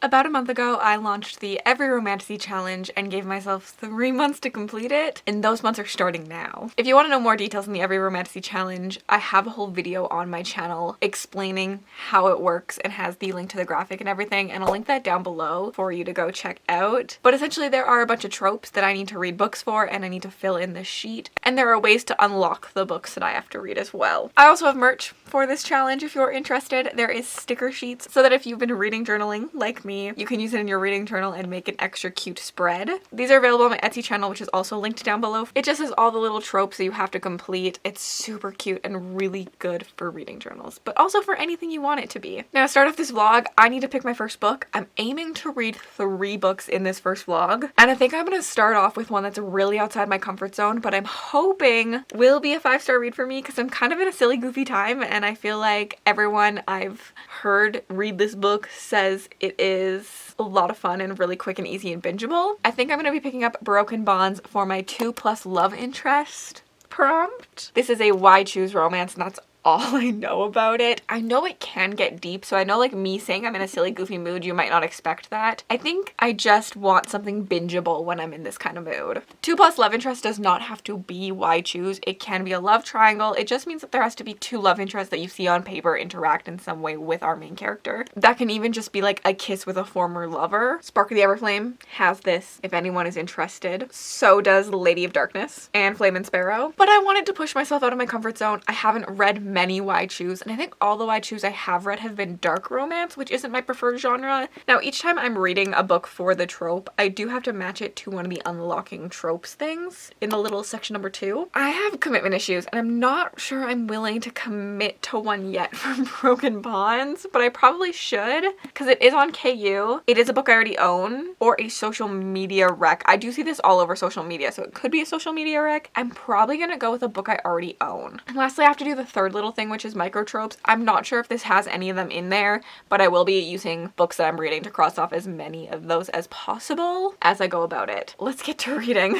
About a month ago, I launched the Every Romantasy Challenge and gave myself 3 months to complete it, and those months are starting now. If you want to know more details on the Every Romantasy Challenge, I have a whole video on my channel explaining how it works and has the link to the graphic and everything, and I'll link that down below for you to go check out. But essentially there are a bunch of tropes that I need to read books for, and I need to fill in this sheet, and there are ways to unlock the books that I have to read as well. I also have merch for this challenge if you're interested. There is sticker sheets so that if you've been reading journaling like me, you can use it in your reading journal and make an extra cute spread. These are available on my Etsy channel, which is also linked down below. It just has all the little tropes that you have to complete. It's super cute and really good for reading journals, but also for anything you want it to be. Now to start off this vlog, I need to pick my first book. I'm aiming to read 3 books in this first vlog, and I think I'm gonna start off with one that's really outside my comfort zone, but I'm hoping will be a 5-star read for me because I'm kind of in a silly, goofy time, and I feel like everyone I've heard read this book says it is a lot of fun and really quick and easy and bingeable. I think I'm going to be picking up Broken Bonds for my 2+ love interest prompt. This is a why choose romance, and that's all I know about it. I know it can get deep, so I know like me saying I'm in a silly goofy mood, you might not expect that. I think I just want something bingeable when I'm in this kind of mood. 2+ love interest does not have to be why choose. It can be a love triangle. It just means that there has to be 2 love interests that you see on paper interact in some way with our main character. That can even just be like a kiss with a former lover. Spark of the Everflame has this if anyone is interested. So does Lady of Darkness and Flame and Sparrow. But I wanted to push myself out of my comfort zone. I haven't read many why choose, and I think all the why choose I have read have been dark romance, which isn't my preferred genre. Now each time I'm reading a book for the trope, I do have to match it to one of the unlocking tropes things in the little section number 2. I have commitment issues, and I'm not sure I'm willing to commit to one yet for Broken Bonds, but I probably should because it is on KU. It is a book I already own, or a social media rec. I do see this all over social media, so it could be a social media rec. I'm probably gonna go with a book I already own. And lastly, I have to do the third little thing, which is microtropes. I'm not sure if this has any of them in there, but I will be using books that I'm reading to cross off as many of those as possible as I go about it. Let's get to reading.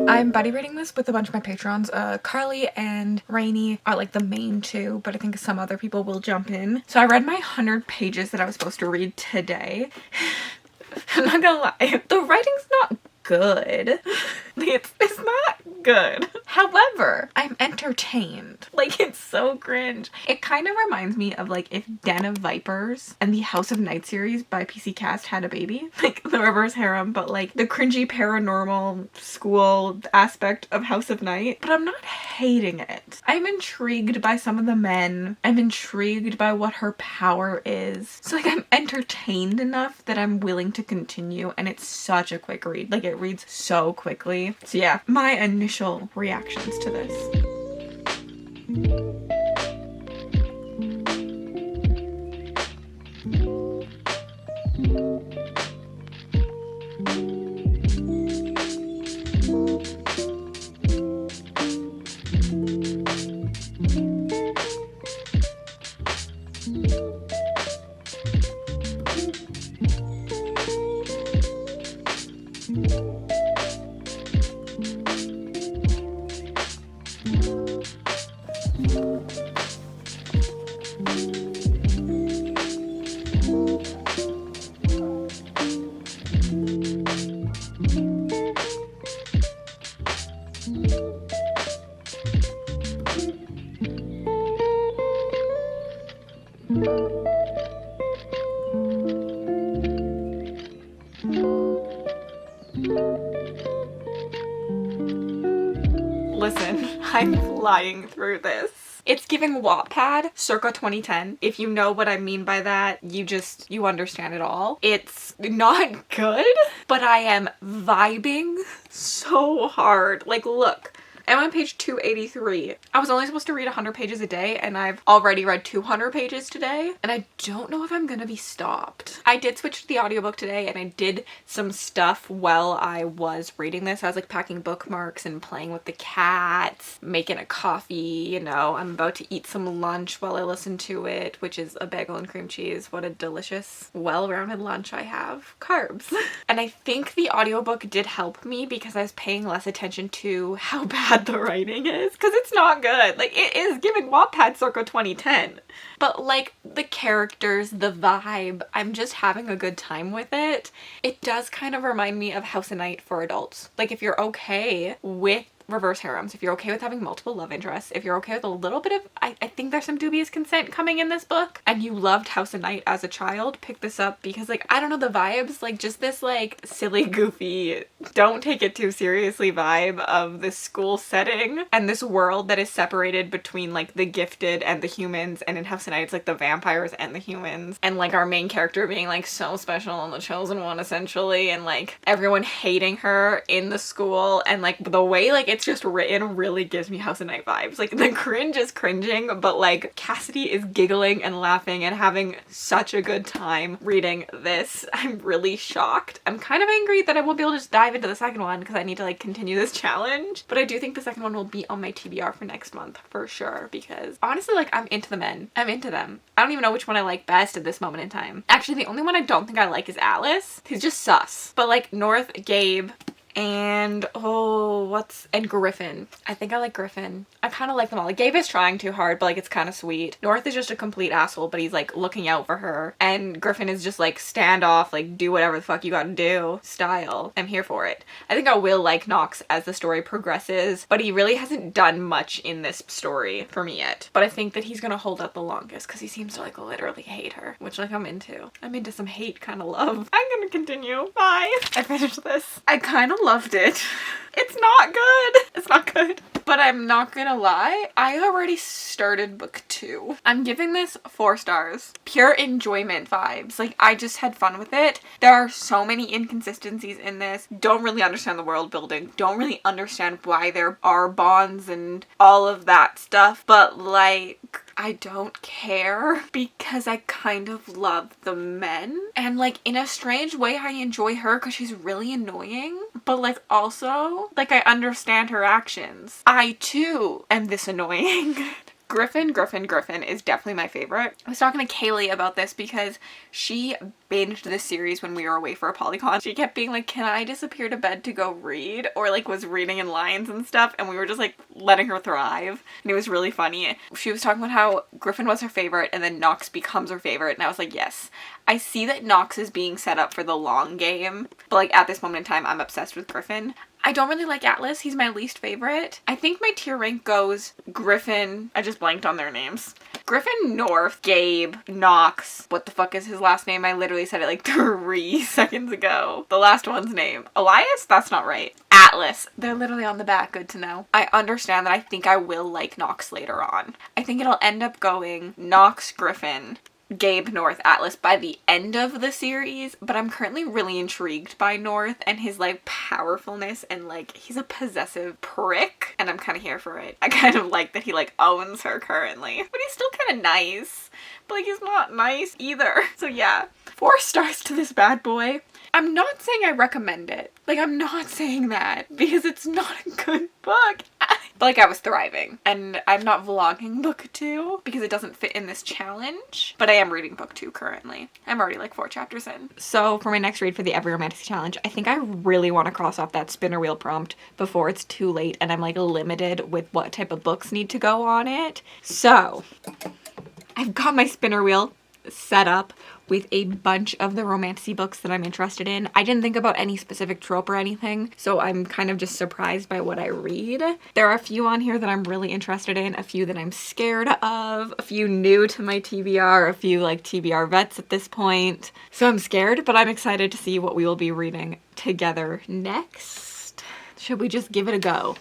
I'm buddy reading this with a bunch of my patrons. Carly and Rainey are like the main 2, but I think some other people will jump in. So I read my 100 pages that I was supposed to read today. I'm not gonna lie, the writing's not good. It's not good. However, I'm entertained. Like, it's so cringe. It kind of reminds me of like if Den of Vipers and the House of Night series by PC Cast had a baby. Like the reverse harem, but like the cringy paranormal school aspect of House of Night. But I'm not hating it. I'm intrigued by some of the men. I'm intrigued by what her power is. So like I'm entertained enough that I'm willing to continue, and it's such a quick read. Like it reads so quickly. So yeah, my initial reactions to this. Listen, I'm flying through this. It's giving Wattpad circa 2010. If you know what I mean by that, you understand it all. It's not good, but I am vibing so hard. Like, look. I'm on page 283. I was only supposed to read 100 pages a day, and I've already read 200 pages today, and I don't know if I'm gonna be stopped. I did switch to the audiobook today, and I did some stuff while I was reading this. I was like packing bookmarks and playing with the cats, making a coffee, you know. I'm about to eat some lunch while I listen to it, which is a bagel and cream cheese. What a delicious, well-rounded lunch I have. Carbs. And I think the audiobook did help me because I was paying less attention to how bad bad the writing is, because it's not good. Like, it is giving Wattpad circa 2010. But like the characters, the vibe, I'm just having a good time with it. It does kind of remind me of House of Night for adults. Like, if you're okay with reverse harems, if you're okay with having multiple love interests, if you're okay with a little bit of, I think there's some dubious consent coming in this book, and you loved House of Night as a child, pick this up, because like, I don't know, the vibes, like just this like silly, goofy, don't take it too seriously vibe of this school setting and this world that is separated between like the gifted and the humans, and in House of Night it's like the vampires and the humans, and like our main character being like so special and the chosen one essentially, and like everyone hating her in the school, and like the way like it's just written really gives me House of Night vibes. Like, the cringe is cringing, but like Cassidy is giggling and laughing and having such a good time reading this. I'm really shocked. I'm kind of angry that I won't be able to just dive into the second one because I need to like continue this challenge, but I do think the second one will be on my TBR for next month for sure, because honestly, like, I'm into the men. I'm into them. I don't even know which one I like best at this moment in time. Actually, the only one I don't think I like is Atlas. He's just sus. But like North, Gabe, and and Griffin. I think I like Griffin. I kind of like them all. Like, Gabe is trying too hard, but like it's kind of sweet. North is just a complete asshole, but he's like looking out for her. And Griffin is just like standoff, like do whatever the fuck you gotta do style. I'm here for it. I think I will like Knox as the story progresses, but he really hasn't done much in this story for me yet. But I think that he's gonna hold up the longest because he seems to like literally hate her, which like I'm into. I'm into some hate kind of love. I'm gonna continue. Bye. I finished this. I kind of loved it. It's not good. It's not good. But I'm not gonna lie, I already started book 2. I'm giving this 4 stars. Pure enjoyment vibes. Like, I just had fun with it. There are so many inconsistencies in this. Don't really understand the world building. Don't really understand why there are bonds and all of that stuff. But like, I don't care because I kind of love the men. And like, in a strange way, I enjoy her because she's really annoying. But like, also, like, I understand her actions. I too am this annoying. Griffin is definitely my favorite. I was talking to Kaylee about this because she binged this series when we were away for a polycon. She kept being like, can I disappear to bed to go read? Or like was reading in lines and stuff, and we were just like letting her thrive. And it was really funny. She was talking about how Griffin was her favorite and then Knox becomes her favorite, and I was like, yes. I see that Knox is being set up for the long game, but like at this moment in time, I'm obsessed with Griffin. I don't really like Atlas. He's my least favorite. I think my tier rank goes Griffin. I just blanked on their names. Griffin, North, Gabe, Knox. What the fuck is his last name? I literally said it like 3 seconds ago. The last one's name. Elias? That's not right. Atlas. They're literally on the back. Good to know. I understand that I think I will like Knox later on. I think it'll end up going Knox, Griffin, Gabe, North, Atlas by the end of the series, but I'm currently really intrigued by North and his like powerfulness, and like he's a possessive prick and I'm kind of here for it. I kind of like that he like owns her currently, but he's still kind of nice, but like he's not nice either. So yeah, 4 stars to this bad boy. I'm not saying I recommend it. Like, I'm not saying that because it's not a good book. But like, I was thriving, and I'm not vlogging book 2 because it doesn't fit in this challenge, but I am reading book 2 currently. I'm already like 4 chapters in. So for my next read for the Every Romantasy challenge, I think I really want to cross off that spinner wheel prompt before it's too late and I'm like limited with what type of books need to go on it. So I've got my spinner wheel set up with a bunch of the romantasy books that I'm interested in. I didn't think about any specific trope or anything, so I'm kind of just surprised by what I read. There are a few on here that I'm really interested in, a few that I'm scared of, a few new to my TBR, a few like TBR vets at this point. So I'm scared, but I'm excited to see what we will be reading together next. Should we just give it a go?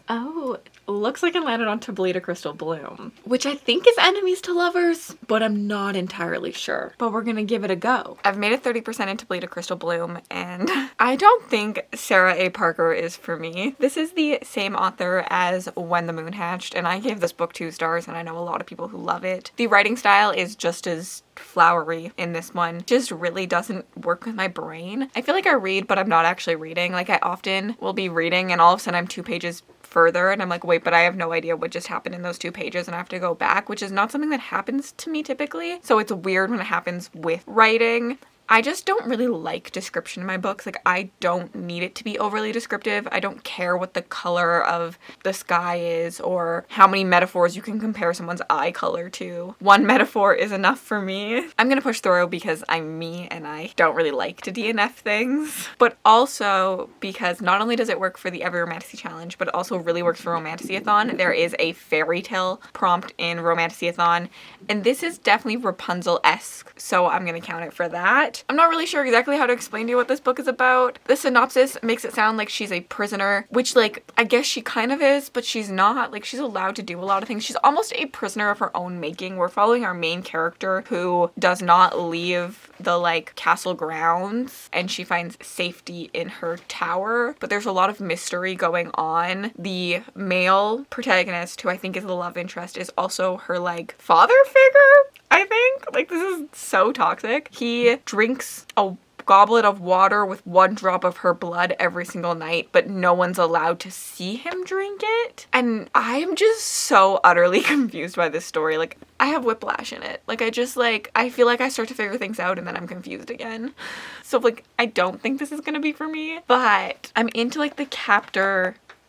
Oh, looks like I landed on Tableta Crystal Bloom, which I think is enemies to lovers, but I'm not entirely sure. But we're gonna give it a go. I've made it 30% in Tableta Crystal Bloom, and I don't think Sarah A. Parker is for me. This is the same author as When the Moon Hatched, and I gave this book 2 stars, and I know a lot of people who love it. The writing style is just as flowery in this one. Just really doesn't work with my brain. I feel like I read, but I'm not actually reading. Like, I often will be reading, and all of a sudden I'm 2 pages further and I'm like, wait, but I have no idea what just happened in those 2 pages and I have to go back, which is not something that happens to me typically. So it's weird when it happens with writing. I just don't really like description in my books. Like, I don't need it to be overly descriptive. I don't care what the color of the sky is or how many metaphors you can compare someone's eye color to. One metaphor is enough for me. I'm gonna push through because I'm me and I don't really like to DNF things. But also because not only does it work for the Every Romantasy Challenge, but it also really works for Romantasyathon. There is a fairy tale prompt in Romantasyathon, and this is definitely Rapunzel-esque, so I'm gonna count it for that. I'm not really sure exactly how to explain to you what this book is about. The synopsis makes it sound like she's a prisoner, which, like, I guess she kind of is, but she's not. Like, she's allowed to do a lot of things. She's almost a prisoner of her own making. We're following our main character who does not leave the, like, castle grounds, and she finds safety in her tower, but there's a lot of mystery going on. The male protagonist, who I think is the love interest, is also her, like, father figure, I think. Like, this is so toxic. He drinks a goblet of water with 1 drop of her blood every single night, but no one's allowed to see him drink it. And I'm just so utterly confused by this story. Like, I have whiplash in it. Like, I feel like I start to figure things out and then I'm confused again. So, like, I don't think this is gonna be for me, but I'm into, like, the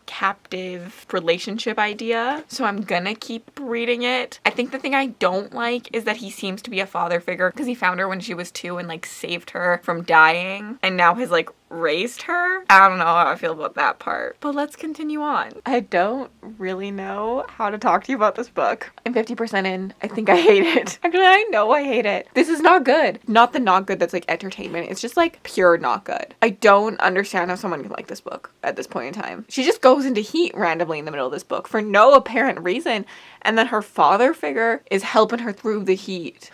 captive relationship idea, so I'm gonna keep reading it. I think the thing I don't like is that he seems to be a father figure because he found her when she was 2 and, like, saved her from dying and now has, like, raised her. I don't know how I feel about that part, but let's continue on. I don't really know how to talk to you about this book. I'm 50% in. I think I hate it. Actually, I know I hate it. This is not good. Not the not good that's like entertainment. It's just like pure not good. I don't understand how someone can like this book at this point in time. She just goes into heat randomly in the middle of this book for no apparent reason, and then her father figure is helping her through the heat.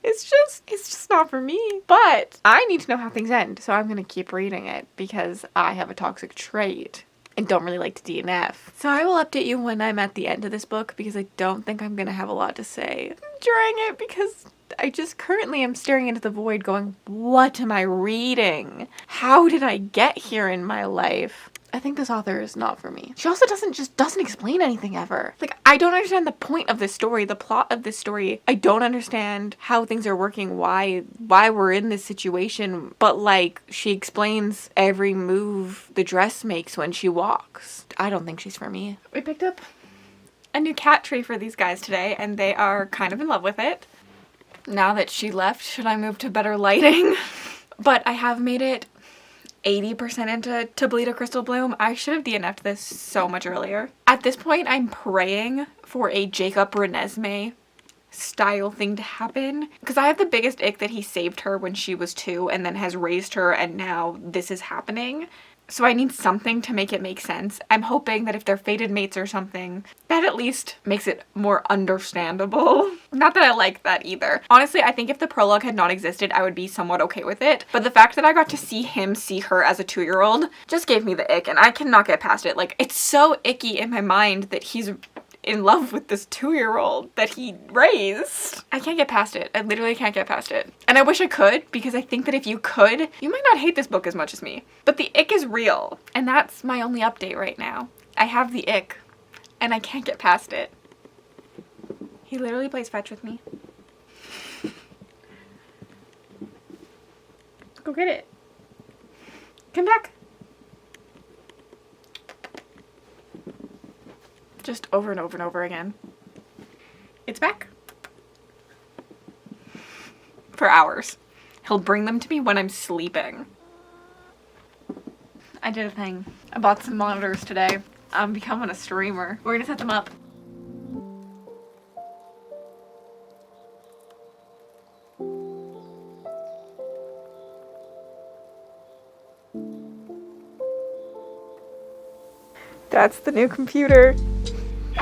It's just not for me. But I need to know how things end, so I'm gonna keep reading it because I have a toxic trait and don't really like to DNF. So I will update you when I'm at the end of this book because I don't think I'm gonna have a lot to say during it because I just currently am staring into the void going, what am I reading? How did I get here in my life? I think this author is not for me. She also doesn't explain anything ever. Like, I don't understand the point of this story, the plot of this story. I don't understand how things are working, why we're in this situation. But, like, she explains every move the dress makes when she walks. I don't think she's for me. We picked up a new cat tree for these guys today, and they are kind of in love with it. Now that she left, should I move to better lighting? But I have made it 80% into Tablita Crystal Bloom. I should have DNF'd this so much earlier. At this point, I'm praying for a Jacob Renesmee style thing to happen because I have the biggest ick that he saved her when she was 2 and then has raised her and now this is happening. So I need something to make it make sense. I'm hoping that if they're fated mates or something, that at least makes it more understandable. Not that I like that either. Honestly, I think if the prologue had not existed, I would be somewhat okay with it. But the fact that I got to see him see her as a 2-year-old just gave me the ick, and I cannot get past it. Like, it's so icky in my mind that he's in love with this 2-year-old that he raised. I can't get past it. I literally can't get past it. And I wish I could, because I think that if you could, you might not hate this book as much as me. But the ick is real, and that's my only update right now. I have the ick, and I can't get past it. He literally plays fetch with me. Go get it. Come back. Just over and over and over again. It's back. For hours. He'll bring them to me when I'm sleeping. I did a thing. I bought some monitors today. I'm becoming a streamer. We're gonna set them up. That's the new computer.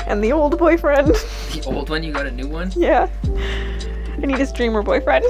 And the old boyfriend. The old one? You got a new one? Yeah. I need a streamer boyfriend.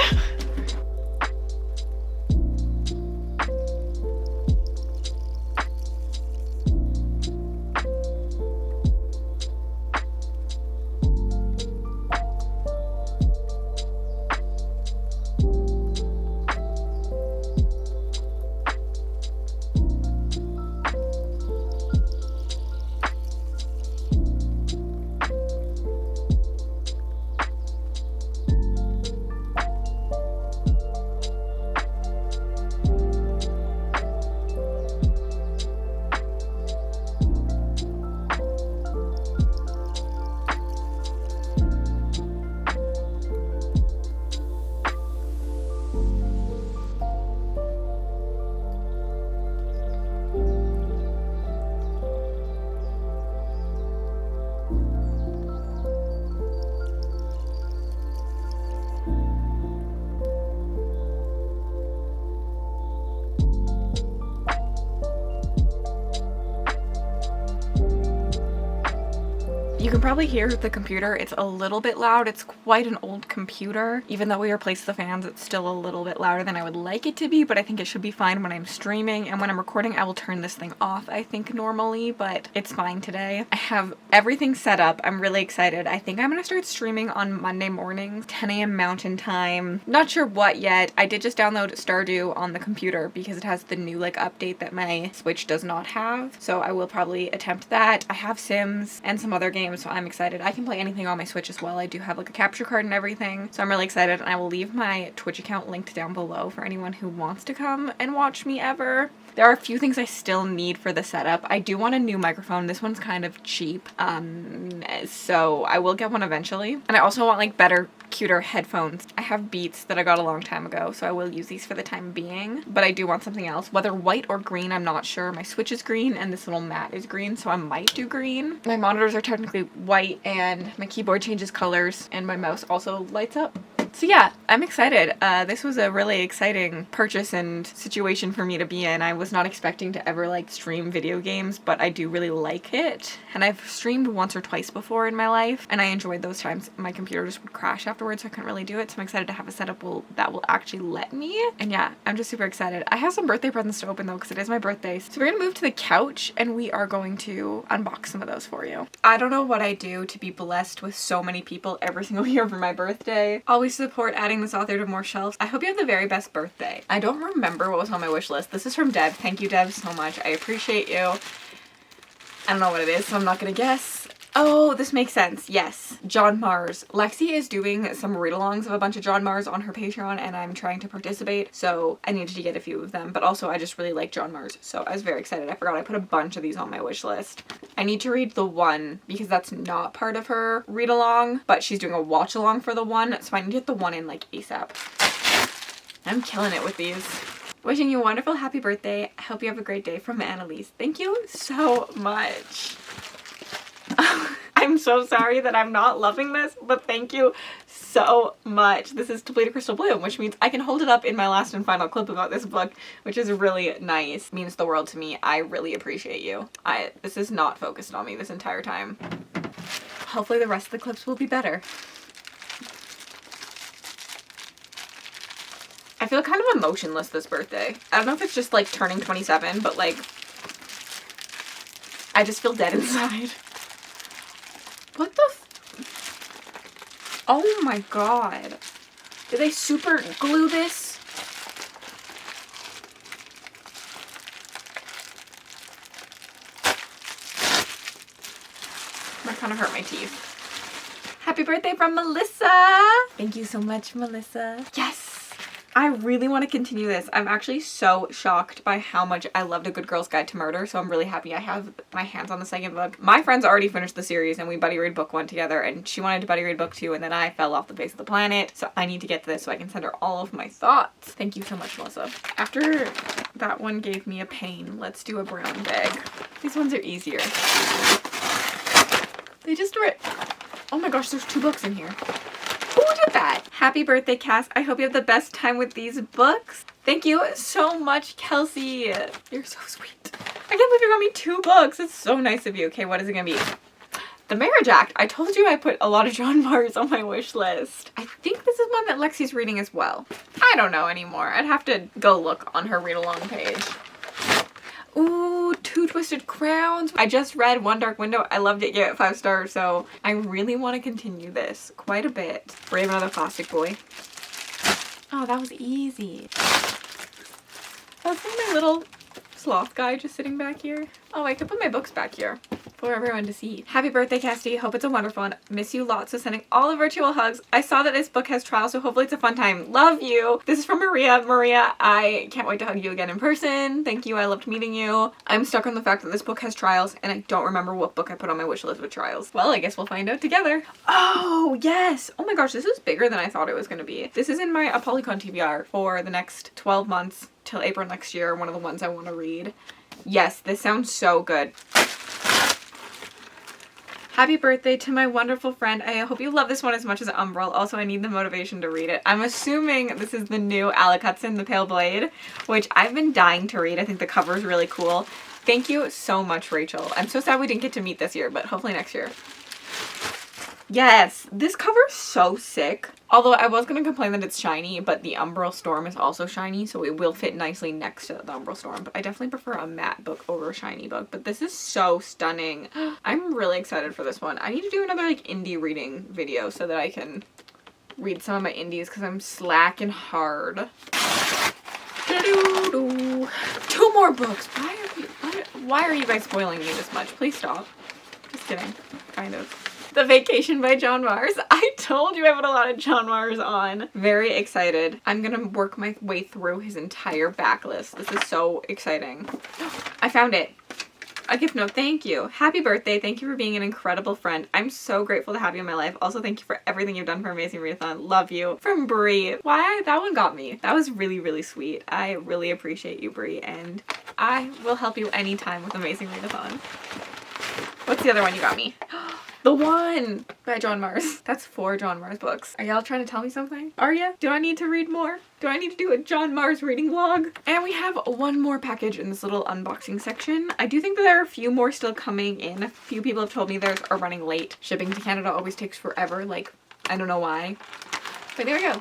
You can probably hear the computer. It's a little bit loud. It's quite an old computer. Even though we replaced the fans, it's still a little bit louder than I would like it to be, but I think it should be fine when I'm streaming. And when I'm recording, I will turn this thing off, I think, normally, but it's fine today. I have everything set up. I'm really excited. I think I'm gonna start streaming on Monday mornings, 10 a.m. Mountain Time. Not sure what yet. I did just download Stardew on the computer because it has the new like update that my Switch does not have. So I will probably attempt that. I have Sims and some other games, so I'm excited. I can play anything on my Switch as well. I do have like a capture card and everything, so I'm really excited, and I will leave my Twitch account linked down below for anyone who wants to come and watch me ever. There are a few things I still need for the setup. I do want a new microphone. This one's kind of cheap, so I will get one eventually. And I also want like better, cuter headphones. I have Beats that I got a long time ago, so I will use these for the time being. But I do want something else, whether white or green, I'm not sure. My Switch is green and this little mat is green, so I might do green. My monitors are technically white and my keyboard changes colors and my mouse also lights up. So yeah, I'm excited. This was a really exciting purchase and situation for me to be in. I was not expecting to ever like stream video games, but I do really like it. And I've streamed once or twice before in my life, and I enjoyed those times. My computer just would crash afterwards, so I couldn't really do it. So I'm excited to have a setup that will actually let me. And yeah, I'm just super excited. I have some birthday presents to open though, because it is my birthday. So we're gonna move to the couch and we are going to unbox some of those for you. I don't know what I do to be blessed with so many people every single year for my birthday. Always support adding this author to more shelves. I hope you have the very best birthday. I don't remember what was on my wish list. This is from Deb. Thank you, Deb, so much. I appreciate you. I don't know what it is, so I'm not gonna guess. Oh, this makes sense. Yes. John Mars. Lexi is doing some read-alongs of a bunch of John Mars on her Patreon, and I'm trying to participate, so I needed to get a few of them. But also, I just really like John Mars, so I was very excited. I forgot I put a bunch of these on my wish list. I need to read the one, because that's not part of her read-along, but she's doing a watch-along for the one, so I need to get the one in, like, ASAP. I'm killing it with these. Wishing you a wonderful happy birthday. I hope you have a great day, from Annalise. Thank you so much. I'm so sorry that I'm not loving this, but thank you so much. This is To Bleed a Crystal Bloom, which means I can hold it up in my last and final clip about this book, which is really nice. It means the world to me. I really appreciate you. This is not focused on me this entire time. Hopefully the rest of the clips will be better. I feel kind of emotionless this birthday. I don't know if it's just like turning 27, but like I just feel dead inside. What the oh my god. Did they super glue this? That kind of hurt my teeth. Happy birthday from Melissa! Thank you so much, Melissa. Yes! I really want to continue this. I'm actually so shocked by how much I loved A Good Girl's Guide to Murder, so I'm really happy I have my hands on the second book. My friends already finished the series and we buddy read book 1 together, and she wanted to buddy read book 2, and then I fell off the face of the planet, so I need to get to this so I can send her all of my thoughts. Thank you so much, Melissa. After that one gave me a pain, let's do a brown bag. These ones are easier. They just were... Oh my gosh, there's 2 books in here. Who did that? Happy birthday, Cass. I hope you have the best time with these books. Thank you so much, Kelsey. You're so sweet. I can't believe you got me 2 books. It's so nice of you. Okay, what is it gonna be? The Marriage Act. I told you I put a lot of John Mars on my wish list. I think this is one that Lexi's reading as well. I don't know anymore. I'd have to go look on her read-along page. Ooh, 2 Twisted Crowns. I just read One Dark Window. I loved it, gave it 5 stars, so I really want to continue this quite a bit. Brave Another Plastic Boy. Oh, that was easy. That's like my little sloth guy just sitting back here. Oh, I could put my books back here for everyone to see. Happy birthday, Cassidy. Hope it's a wonderful one. Miss you lots. So sending all the virtual hugs. I saw that this book has trials, so hopefully it's a fun time. Love you. This is from Maria. Maria, I can't wait to hug you again in person. Thank you. I loved meeting you. I'm stuck on the fact that this book has trials, and I don't remember what book I put on my wish list with trials. Well, I guess we'll find out together. Oh, yes. Oh my gosh, this is bigger than I thought it was going to be. This is in my Polycon TBR for the next 12 months till April next year. One of the ones I want to read. Yes, this sounds so good. Happy birthday to my wonderful friend. I hope you love this one as much as Umbral. Also, I need the motivation to read it. I'm assuming this is the new Alec Hudson, The Pale Blade, which I've been dying to read. I think the cover is really cool. Thank you so much, Rachel. I'm so sad we didn't get to meet this year, but hopefully next year. Yes, this cover's so sick. Although I was gonna complain that it's shiny, but the Umbral Storm is also shiny, so it will fit nicely next to the Umbral Storm. But I definitely prefer a matte book over a shiny book. But this is so stunning. I'm really excited for this one. I need to do another like indie reading video so that I can read some of my indies because I'm slacking hard. Two more books. Why are you guys spoiling me this much? Please stop. Just kidding. Kind of. The Vacation by John Mars. I told you I put a lot of John Mars on. Very excited. I'm gonna work my way through his entire backlist. This is so exciting. I found it. A gift note. Thank you. Happy birthday. Thank you for being an incredible friend. I'm so grateful to have you in my life. Also, thank you for everything you've done for Amazing Readathon. Love you. From Brie. That one got me. That was really, really sweet. I really appreciate you, Brie, and I will help you anytime with Amazing Readathon. What's the other one you got me? The One by John Mars. That's 4 John Mars books. Are y'all trying to tell me something? Are ya? Do I need to read more? Do I need to do a John Mars reading vlog? And we have one more package in this little unboxing section. I do think that there are a few more still coming in. A few people have told me theirs are running late. Shipping to Canada always takes forever. Like, I don't know why. But there we go.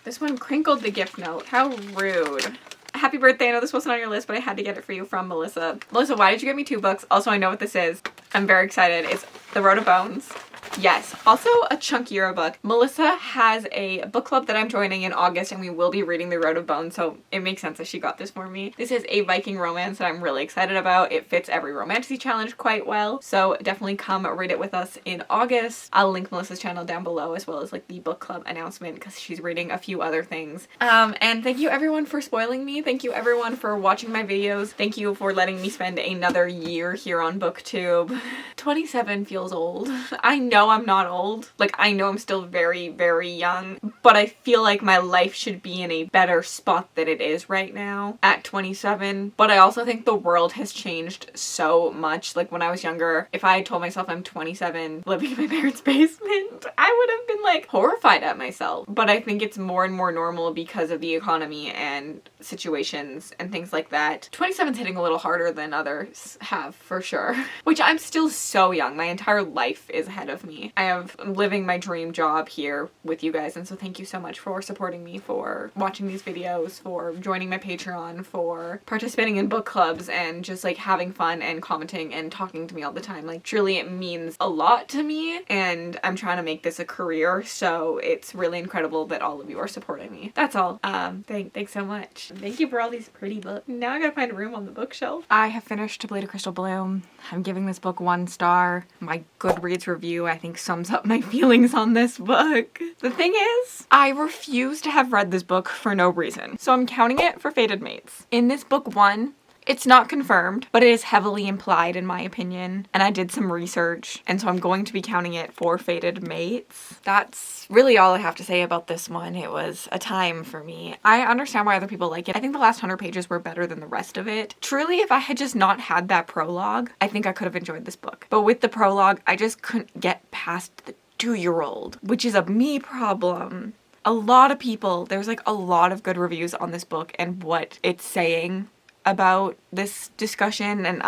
This one crinkled the gift note. How rude. Happy birthday. I know this wasn't on your list, but I had to get it for you from Melissa. Melissa, why did you get me 2 books? Also, I know what this is. I'm very excited. It's The Road of Bones. Yes, also a chunkier book. Melissa has a book club that I'm joining in August and we will be reading The Road of Bones, so it makes sense that she got this for me. This is a Viking romance that I'm really excited about. It fits every romantasy challenge quite well, so definitely come read it with us in August. I'll link Melissa's channel down below as well as like the book club announcement because she's reading a few other things. And thank you everyone for spoiling me. Thank you everyone for watching my videos. Thank you for letting me spend another year here on BookTube. 27 feels old. I know I'm not old. Like, I know I'm still very, very young, but I feel like my life should be in a better spot than it is right now at 27. But I also think the world has changed so much. Like, when I was younger, if I had told myself I'm 27 living in my parents' basement, I would have been like horrified at myself. But I think it's more and more normal because of the economy and situations and things like that. 27's hitting a little harder than others have, for sure. Which I'm still so young. My entire life is ahead of me. I'm living my dream job here with you guys, and so thank you so much for supporting me, for watching these videos, for joining my Patreon, for participating in book clubs, and just like having fun and commenting and talking to me all the time. Like, truly it means a lot to me, and I'm trying to make this a career, so it's really incredible that all of you are supporting me. That's all. Thanks so much. Thank you for all these pretty books. Now I gotta find room on the bookshelf. I have finished To Bleed a Crystal Bloom. I'm giving this book 1 star. My Goodreads review, I think, sums up my feelings on this book. The thing is, I refuse to have read this book for no reason, so I'm counting it for Fated Mates. In this book 1, it's not confirmed, but it is heavily implied in my opinion, and I did some research, and so I'm going to be counting it for Fated Mates. That's really all I have to say about this one. It was a time for me. I understand why other people like it. I think the last 100 pages were better than the rest of it. Truly, if I had just not had that prologue, I think I could have enjoyed this book. But with the prologue, I just couldn't get past the 2-year-old, which is a me problem. A lot of people, there's like a lot of good reviews on this book and what it's saying about this discussion, and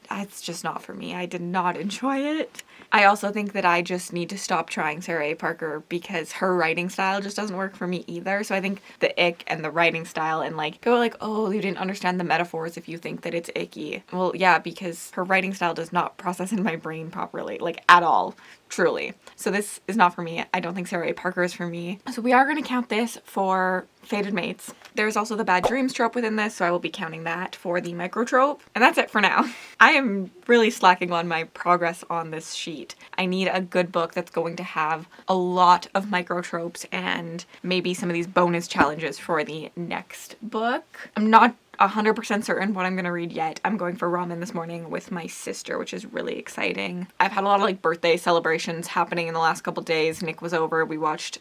it's just not for me. I did not enjoy it. I also think that I just need to stop trying Sarah A. Parker because her writing style just doesn't work for me either. So I think the ick and the writing style, and like people are like, oh, you didn't understand the metaphors if you think that it's icky. Well, yeah, because her writing style does not process in my brain properly, like at all. Truly. So this is not for me. I don't think Sarah A. Parker is for me. So we are going to count this for Fated Mates. There's also the bad dreams trope within this, so I will be counting that for the micro trope. And that's it for now. I am really slacking on my progress on this sheet. I need a good book that's going to have a lot of micro tropes and maybe some of these bonus challenges for the next book. I'm not 100% certain what I'm gonna read yet. I'm going for ramen this morning with my sister, which is really exciting. I've had a lot of like birthday celebrations happening in the last couple days. Nick was over. We watched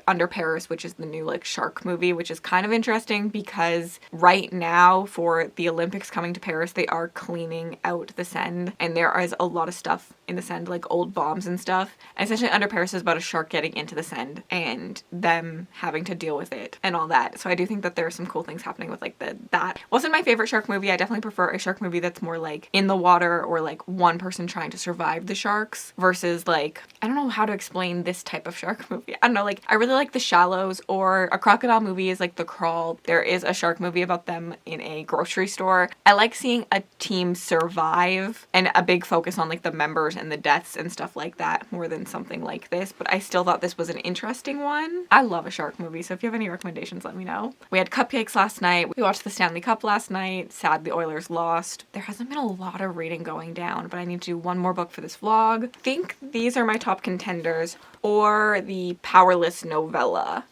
Under Paris, which is the new like shark movie, which is kind of interesting because right now for the Olympics coming to Paris, they are cleaning out the Seine, and there is a lot of stuff in the Seine, like old bombs and stuff. And essentially Under Paris is about a shark getting into the Seine and them having to deal with it and all that. So I do think that there are some cool things happening with like that Wasn't my favorite shark movie. I definitely prefer a shark movie that's more like in the water or like one person trying to survive the sharks versus like, I don't know how to explain this type of shark movie. I don't know, like I really like The Shallows, or a crocodile movie is like The Crawl. There is a shark movie about them in a grocery store. I like seeing a team survive and a big focus on like the members and the deaths and stuff like that more than something like this, but I still thought this was an interesting one. I love a shark movie, so if you have any recommendations, let me know. We had cupcakes last night. We watched the Stanley Cup last night. Sad the Oilers lost. There hasn't been a lot of reading going down, but I need to do one more book for this vlog. I think these are my top contenders, or the Powerless novella.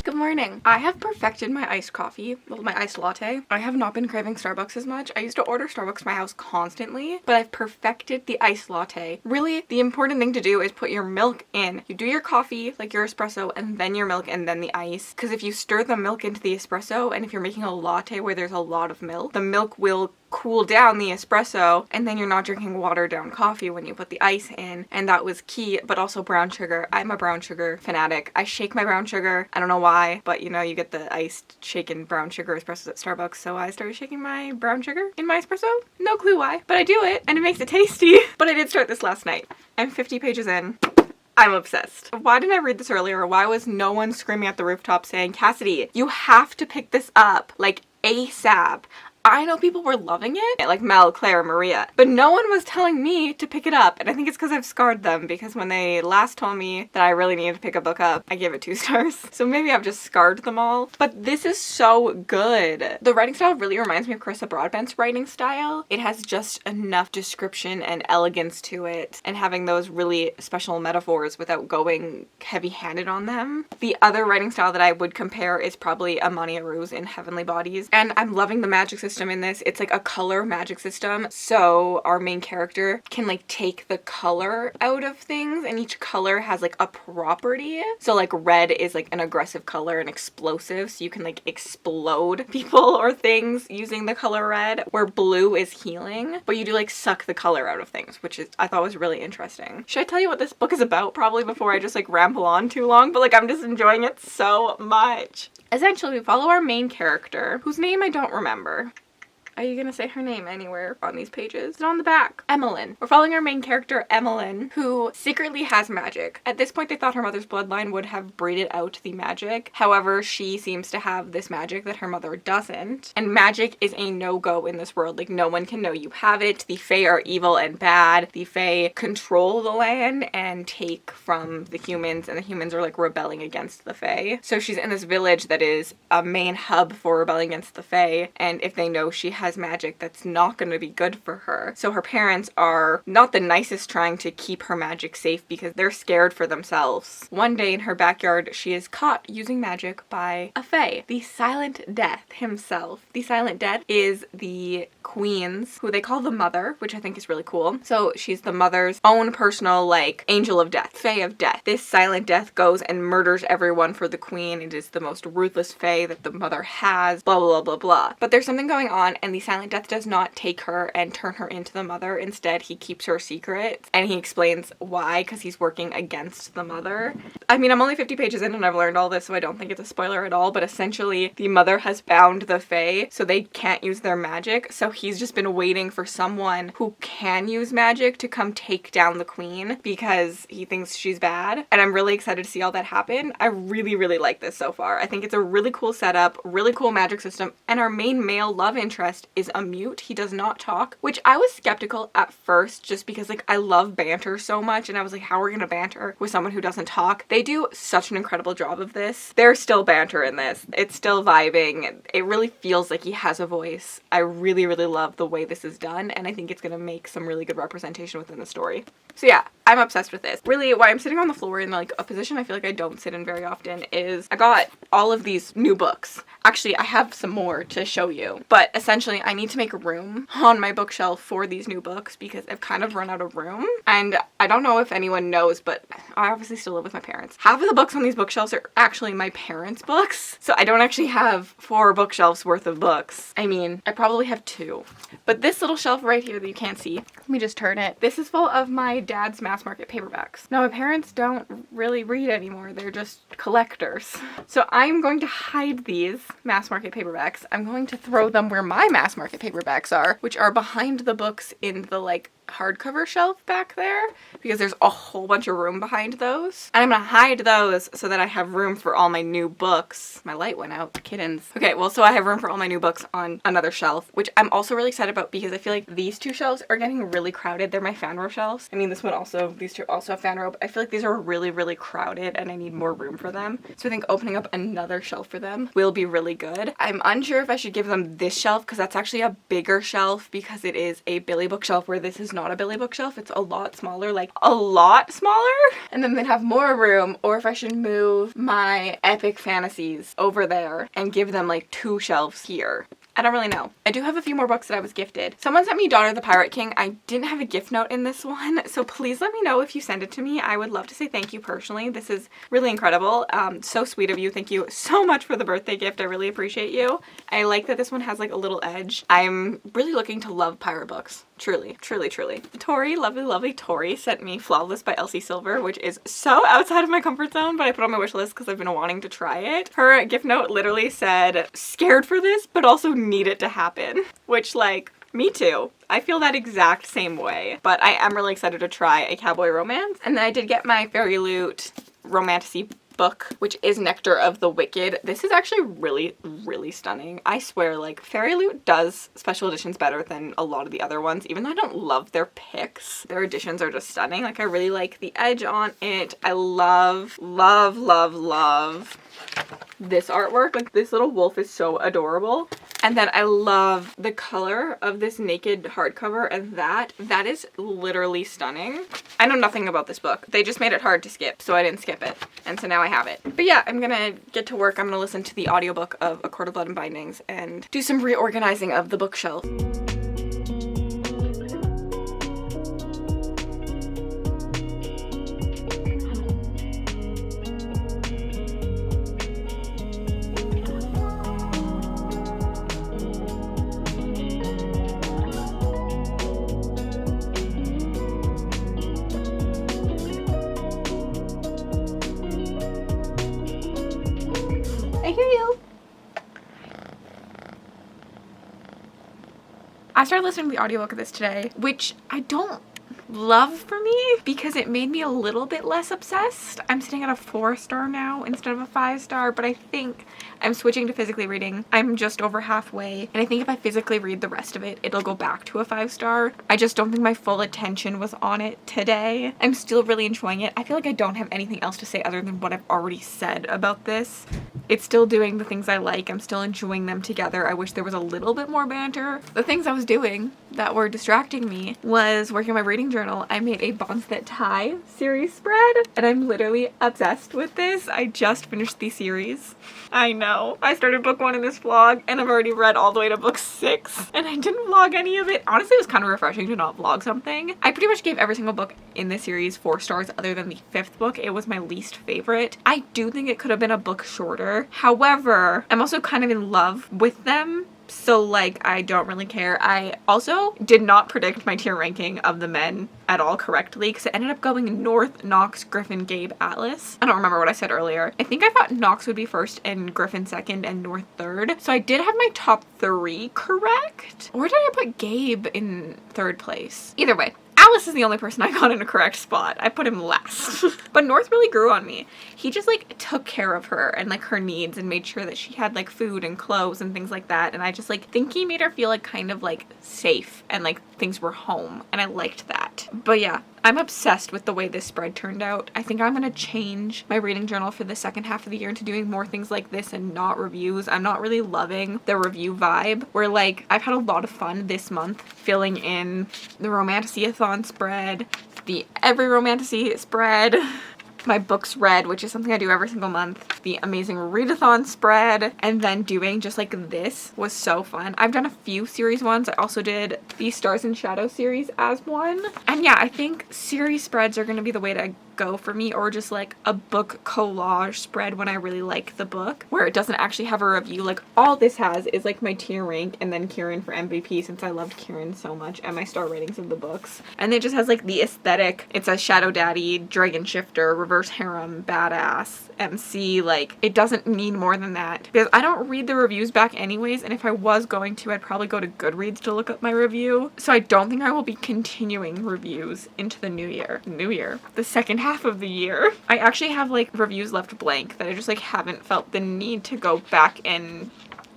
Good morning. I have perfected my iced coffee, well, my iced latte. I have not been craving Starbucks as much. I used to order Starbucks to my house constantly, but I've perfected the iced latte. Really, the important thing to do is put your milk in. You do your coffee, like your espresso, and then your milk, and then the ice. Because if you stir the milk into the espresso, and if you're making a latte where there's a lot of milk, the milk will cool down the espresso, and then you're not drinking watered down coffee when you put the ice in. And that was key. But also brown sugar. I'm a brown sugar fanatic. I shake my brown sugar. I don't know why, but you know, you get the iced shaken brown sugar espressos at Starbucks, so I started shaking my brown sugar in my espresso. No clue why, but I do it and it makes it tasty. But I did start this last night. I'm 50 pages in. I'm obsessed. Why didn't I read this earlier? Why was no one screaming at the rooftop saying, Cassidy, you have to pick this up, like ASAP? I know people were loving it, like Mel, Claire, Maria, but no one was telling me to pick it up. And I think it's because I've scarred them, because when they last told me that I really needed to pick a book up, I gave it 2 stars. So maybe I've just scarred them all. But this is so good. The writing style really reminds me of Carissa Broadbent's writing style. It has just enough description and elegance to it, and having those really special metaphors without going heavy-handed on them. The other writing style that I would compare is probably Amani Aru's in Heavenly Bodies. And I'm loving the magic system in this. It's like a color magic system, so our main character can like take the color out of things, and each color has like a property. So like red is like an aggressive color and explosive, so you can like explode people or things using the color red, where blue is healing, but you do like suck the color out of things, which is, I thought was really interesting. Should I tell you what this book is about probably before I just like ramble on too long? But like I'm just enjoying it so much. Essentially, we follow our main character, whose name I don't remember. Are you gonna say her name anywhere on these pages? It's on the back. Emmeline. We're following our main character, Emmeline, who secretly has magic. At this point, they thought her mother's bloodline would have breeded out the magic. However, she seems to have this magic that her mother doesn't. And magic is a no-go in this world. Like, no one can know you have it. The Fae are evil and bad. The Fae control the land and take from the humans, and the humans are like rebelling against the Fae. So she's in this village that is a main hub for rebelling against the Fae, and if they know she has magic, that's not going to be good for her. So her parents are not the nicest, trying to keep her magic safe because they're scared for themselves. One day in her backyard, she is caught using magic by a Fae, the Silent Death himself. The Silent Death is the queen's, who they call the mother, which I think is really cool. So she's the mother's own personal like angel of death, Fae of death. This Silent Death goes and murders everyone for the queen. It is the most ruthless Fae that the mother has, blah blah blah blah blah. But there's something going on, and the Silent Death does not take her and turn her into the mother. Instead, he keeps her secret, and he explains why, because he's working against the mother. I mean, I'm only 50 pages in and I've learned all this, so I don't think it's a spoiler at all, but essentially the mother has bound the Fae so they can't use their magic, so he's just been waiting for someone who can use magic to come take down the queen because he thinks she's bad, and I'm really excited to see all that happen. I really, really like this so far. I think it's a really cool setup, really cool magic system, and our main male love interest is a mute. He does not talk, which I was skeptical at first just because like I love banter so much, and I was like, how are we gonna banter with someone who doesn't talk? They do such an incredible job of this. There's still banter in this. It's still vibing. It really feels like he has a voice. I really, really love the way this is done, and I think it's gonna make some really good representation within the story. So yeah, I'm obsessed with this. Really, why I'm sitting on the floor in like a position I feel like I don't sit in very often is I got all of these new books. Actually, I have some more to show you, but essentially I need to make room on my bookshelf for these new books because I've kind of run out of room. And I don't know if anyone knows, but I obviously still live with my parents. Half of the books on these bookshelves are actually my parents' books, so I don't actually have 4 bookshelves worth of books. I mean, I probably have 2. But this little shelf right here that you can't see, let me just turn it. This is full of my dad's mass market paperbacks. Now, my parents don't really read anymore. They're just collectors. So I'm going to hide these mass market paperbacks. I'm going to throw them where my mass market paperbacks are, which are behind the books in the like hardcover shelf back there, because there's a whole bunch of room behind those. And I'm gonna hide those so that I have room for all my new books. My light went out, kittens. Okay, well, so I have room for all my new books on another shelf, which I'm also really excited about because I feel like these 2 shelves are getting really crowded. They're my fan row shelves. I mean, this one also, these 2 also have fan row, but I feel like these are really, really crowded and I need more room for them. So I think opening up another shelf for them will be really good. I'm unsure if I should give them this shelf because that's actually a bigger shelf because it is a Billy bookshelf where this is not a Billy bookshelf. It's a lot smaller, like a lot smaller. And then they'd have more room, or if I should move my epic fantasies over there and give them like 2 shelves here. I don't really know. I do have a few more books that I was gifted. Someone sent me Daughter of the Pirate King. I didn't have a gift note in this one, so please let me know if you send it to me. I would love to say thank you personally. This is really incredible. So sweet of you. Thank you so much for the birthday gift. I really appreciate you. I like that this one has like a little edge. I'm really looking to love pirate books. Truly, truly, truly. Tori, lovely, lovely Tori sent me Flawless by Elsie Silver, which is so outside of my comfort zone, but I put on my wish list because I've been wanting to try it. Her gift note literally said, scared for this, but also need it to happen, which like, me too. I feel that exact same way, but I am really excited to try a cowboy romance. And then I did get my Fairy Loot romantasy book, which is Nectar of the Wicked. This is actually really, really stunning. I swear, like, Fairy Loot does special editions better than a lot of the other ones, even though I don't love their picks. Their editions are just stunning. Like, I really like the edge on it. I love, love, love, love this artwork. Like, this little wolf is so adorable. And then I love the color of this naked hardcover, and that is literally stunning. I know nothing about this book. They just made it hard to skip, so I didn't skip it. And so now I have it. But yeah, I'm gonna get to work. I'm gonna listen to the audiobook of A Court of Blood and Bindings and do some reorganizing of the bookshelf. I hear you. I started listening to the audiobook of this today, which I don't love for me because it made me a little bit less obsessed. I'm sitting at a 4-star now instead of a 5-star, but I think I'm switching to physically reading. I'm just over halfway, and I think if I physically read the rest of it, it'll go back to a 5-star. I just don't think my full attention was on it today. I'm still really enjoying it. I feel like I don't have anything else to say other than what I've already said about this. It's still doing the things I like. I'm still enjoying them together. I wish there was a little bit more banter. The things I was doing that were distracting me was working on my reading journal. I made a Bonds That Tie series spread, and I'm literally obsessed with this. I just finished the series. I know. I started book 1 in this vlog, and I've already read all the way to book 6, and I didn't vlog any of it. Honestly, it was kind of refreshing to not vlog something. I pretty much gave every single book in this series 4 stars other than the 5th book. It was my least favorite. I do think it could have been a book shorter. However, I'm also kind of in love with them, so like I don't really care. I also did not predict my tier ranking of the men at all correctly because it ended up going North, Knox, Griffin, Gabe, Atlas. I don't remember what I said earlier. I think I thought Knox would be first and Griffin second and North third. So I did have my top 3 correct. Or did I put Gabe in 3rd place? Either way. Alice is the only person I got in a correct spot. I put him last. But North really grew on me. He just like took care of her and like her needs and made sure that she had like food and clothes and things like that. And I just like think he made her feel like kind of like safe and like things were home, and I liked that. But yeah, I'm obsessed with the way this spread turned out. I think I'm gonna change my reading journal for the second half of the year into doing more things like this and not reviews. I'm not really loving the review vibe, where like I've had a lot of fun this month filling in the romantasyathon spread, the every romantasy spread, my books read, which is something I do every single month, the amazing readathon spread, and then doing just like this was so fun. I've done a few series ones. I also did the Stars and Shadows series as one. And yeah, I think series spreads are going to be the way to go for me, or just like a book collage spread when I really like the book, where it doesn't actually have a review. Like all this has is like my tier rank and then Kieran for MVP, since I loved Kieran so much, and my star ratings of the books. And it just has like the aesthetic. It says Shadow Daddy, Dragon Shifter, Reverse Harem, Badass, MC. Like it doesn't need more than that, because I don't read the reviews back anyways, and if I was going to, I'd probably go to Goodreads to look up my review. So I don't think I will be continuing reviews into the new year, the second half of the year. I actually have like reviews left blank that I just like haven't felt the need to go back and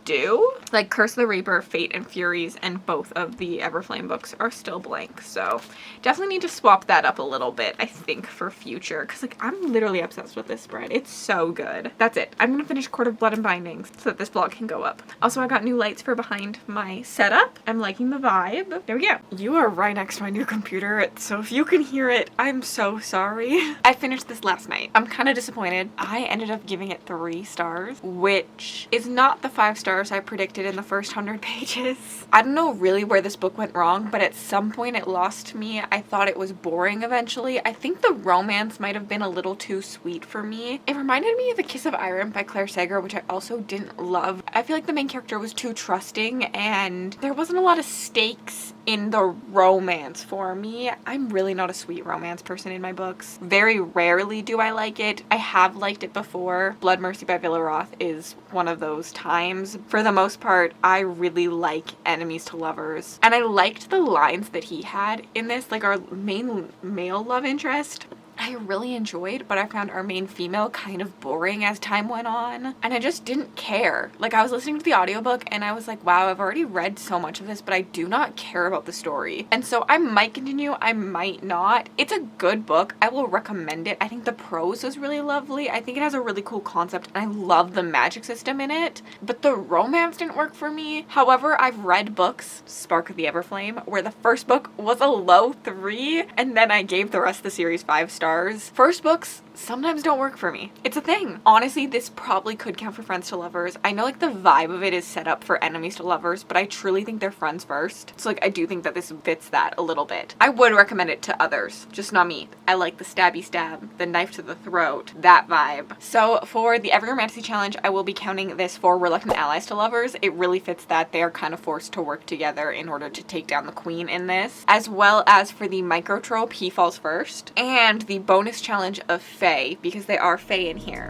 do. Like Curse of the Reaper, Fate, and Furies, and both of the Everflame books are still blank, so definitely need to swap that up a little bit, I think, for future, because like I'm literally obsessed with this spread. It's so good. That's it. I'm gonna finish Court of Blood and Bindings so that this vlog can go up. Also, I got new lights for behind my setup. I'm liking the vibe. There we go. You are right next to my new computer, so if you can hear it, I'm so sorry. I finished this last night. I'm kind of disappointed. I ended up giving it 3 stars, which is not the 5 stars I predicted in the first 100 pages. I don't know really where this book went wrong, but at some point it lost me. I thought it was boring eventually. I think the romance might have been a little too sweet for me. It reminded me of A Kiss of Iron by Claire Sager, which I also didn't love. I feel like the main character was too trusting, and there wasn't a lot of stakes in the romance for me. I'm really not a sweet romance person in my books. Very rarely do I like it. I have liked it before. Blood Mercy by Villaroth is one of those times. For the most part, I really like enemies to lovers. And I liked the lines that he had in this, like our main male love interest. I really enjoyed, but I found our main female kind of boring as time went on, and I just didn't care. Like, I was listening to the audiobook and I was like, wow, I've already read so much of this, but I do not care about the story. And so I might continue, I might not. It's a good book. I will recommend it. I think the prose is really lovely. I think it has a really cool concept, and I love the magic system in it, but the romance didn't work for me. However, I've read books, Spark of the Everflame, where the first book was a low 3, and then I gave the rest of the series 5 stars. First books sometimes don't work for me. It's a thing. Honestly, this probably could count for friends to lovers. I know like the vibe of it is set up for enemies to lovers, but I truly think they're friends first. So like I do think that this fits that a little bit. I would recommend it to others, just not me. I like the stabby stab, the knife to the throat, that vibe. So for the Every Romantasy Challenge, I will be counting this for reluctant allies to lovers. It really fits that. They are kind of forced to work together in order to take down the queen in this, as well as for the microtrope, He Falls First, and the bonus challenge of Fae, because they are Fae in here.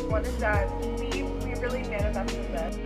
What is that? We really manifested this.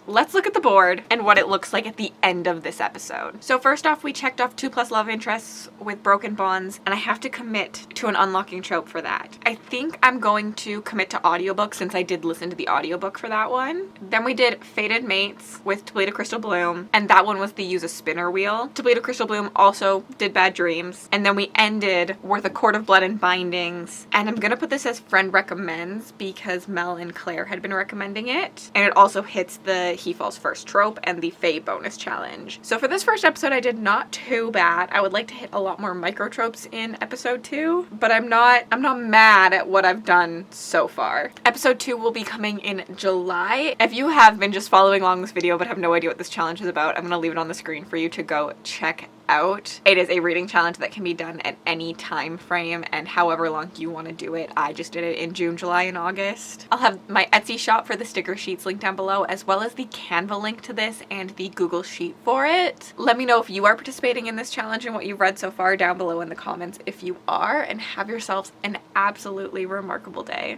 Let's look at the board and what it looks like at the end of this episode. So first off, we checked off 2+ love interests with broken bonds, and I have to commit to an unlocking trope for that. I think I'm going to commit to audiobook, since I did listen to the audiobook for that one. Then we did Fated Mates with Toledo Crystal Bloom, and that one was the use a spinner wheel. Toledo Crystal Bloom also did Bad Dreams. And then we ended with a Court of Blood and Bindings, and I'm gonna put this as friend recommends because Mel and Claire had been recommending it, and it also hits the He Falls First trope and the Fae bonus challenge. So for this first episode, I did not too bad. I would like to hit a lot more micro tropes in episode 2, but I'm not mad at what I've done so far. Episode 2 will be coming in July. If you have been just following along this video but have no idea what this challenge is about, I'm gonna leave it on the screen for you to go check out. It is a reading challenge that can be done at any time frame and however long you want to do it. I just did it in June, July, and August. I'll have my Etsy shop for the sticker sheets linked down below, as well as the Canva link to this and the Google Sheet for it. Let me know if you are participating in this challenge and what you've read so far down below in the comments if you are, and have yourselves an absolutely remarkable day.